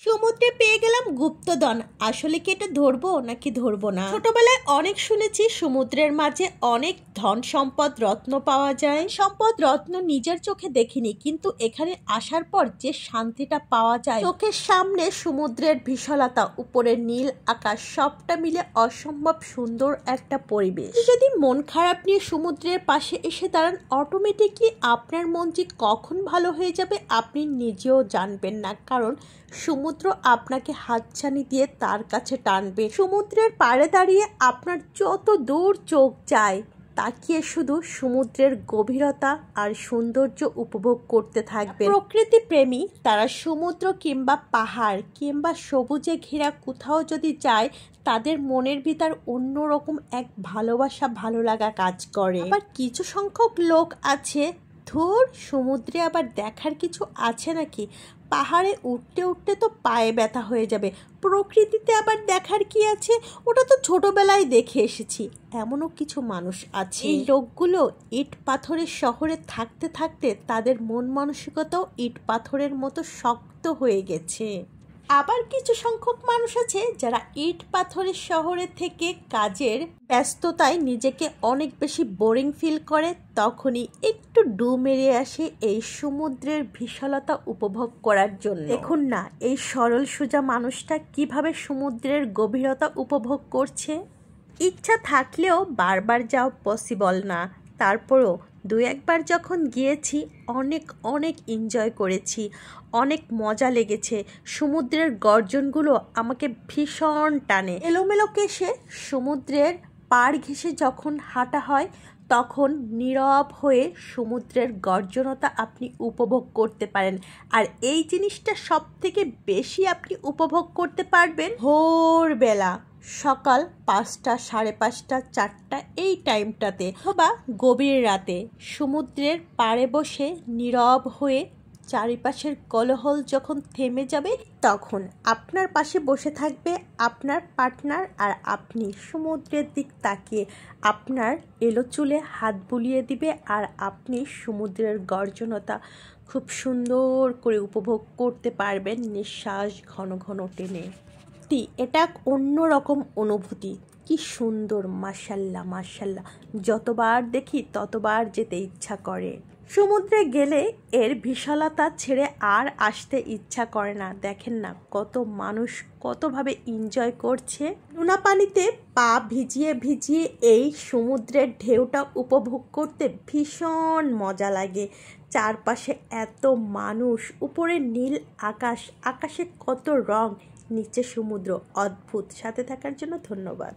সমুদ্রে পেয়ে গেলাম গুপ্তধন। আসলে কি এটা ধরবো নাকি ধরবো না? ছোটবেলায় অনেক শুনেছি সমুদ্রের মাঝে অনেক ধন সম্পদ রত্ন পাওয়া যায়। সম্পদ রত্ন নিজের চোখে দেখিনি, কিন্তু এখানে আসার পর যে শান্তিটা পাওয়া যায়, চোখের সামনে সমুদ্রের বিশালতা, উপরের নীল আকাশ, সবটা মিলে অসম্ভব সুন্দর একটা পরিবেশ। যদি মন খারাপ নিয়ে সমুদ্রের পাশে এসে দাঁড়ান, অটোমেটিকলি আপনার মন যে কখন ভালো হয়ে যাবে আপনি নিজেও জানবেন না, কারণ সমুদ্র আপনাকে হাতছানি দিয়ে তার কাছে টানবে। সমুদ্রের পাড়ে দাঁড়িয়ে আপনার যত দূর চোখ যায় তাকিয়ে শুধু সমুদ্রের গভীরতা আর সৌন্দর্য উপভোগ করতে থাকবে। প্রকৃতি প্রেমী তারা সমুদ্র কিংবা পাহাড় কিংবা সবুজে ঘেরা কোথাও যদি যায়, তাদের মনের ভিতর অন্যরকম এক ভালোবাসা, ভালো লাগা কাজ করে। আবার কিছু সংখ্যক লোক আছে, ধুর সমুদ্রে আবার দেখার কিছু আছে নাকি, পাহাড়ে উঠতে উঠতে তো পায়ে ব্যথা হয়ে যাবে, প্রকৃতিতে আবার দেখার কি আছে, ওটা তো ছোটবেলায় দেখে এসেছি, এমনও কিছু মানুষ আছে। এই লোকগুলো ইট পাথরের শহরে থাকতে থাকতে তাদের মন মানসিকতাও ইট পাথরের মতো শক্ত হয়ে গেছে। আবার কিছু সংখ্যক মানুষ আছে যারা ইট পাথরের শহরে থেকে কাজের ব্যস্ততায় নিজেকে অনেক বেশি বোরিং ফিল করে, তখনই একটু ডু মেরে আসে এই সমুদ্রের বিশালতা উপভোগ করার জন্য। দেখুন না এই সরল সোজা মানুষটা কিভাবে সমুদ্রের গভীরতা উপভোগ করছে। ইচ্ছা থাকলেও বারবার যাওয়া পসিবল না, তারপরও দু একবার যখন গিয়েছি অনেক অনেক এনজয় করেছি, অনেক মজা লেগেছে। সমুদ্রের গর্জনগুলো আমাকে ভীষণ টানে। এলোমেলো কেশে সমুদ্রের পাড় ঘেঁষে যখন হাঁটা হয়, তখন নীরব হয়ে সমুদ্রের গর্জনতা আপনি উপভোগ করতে পারেন। আর এই জিনিসটা সব থেকে বেশি আপনি উপভোগ করতে পারবেন ভোরবেলা, সকাল 5টা, 5:30, 4টা এই টাইমটাতে, বা গভীর রাতে সমুদ্রের পাড়ে বসে নীরব হয়ে চারিপাশের কোলাহল যখন থেমে যাবে, তখন আপনার পাশে বসে থাকবে আপনার পার্টনার, আর আপনি সমুদ্রের দিক তাকিয়ে আপনার এলো চুলে হাত বুলিয়ে দিবে, আর আপনি সমুদ্রের গর্জনতা খুব সুন্দর করে উপভোগ করতে পারবেন নিঃশ্বাস ঘন ঘন টেনে। এটা এক অন্যরকম অনুভূতি, কি সুন্দর, মাশাল্লাহ মাশাল্লাহ, যতবার দেখি ততবার যেতে ইচ্ছা করে। সমুদ্রে গেলে এর বিশালতা ছেড়ে আর আসতে ইচ্ছা করে না। দেখেন না কত মানুষ কতভাবে এনজয় করছে। নোনা পানিতে পা ভিজিয়ে ভিজিয়ে এই সমুদ্রের ঢেউটা উপভোগ করতে ভীষণ মজা লাগে। চারপাশে এত মানুষ, উপরে নীল আকাশ, আকাশে কত রং, নিচে সমুদ্র, অদ্ভুত। সাথে থাকার জন্য ধন্যবাদ।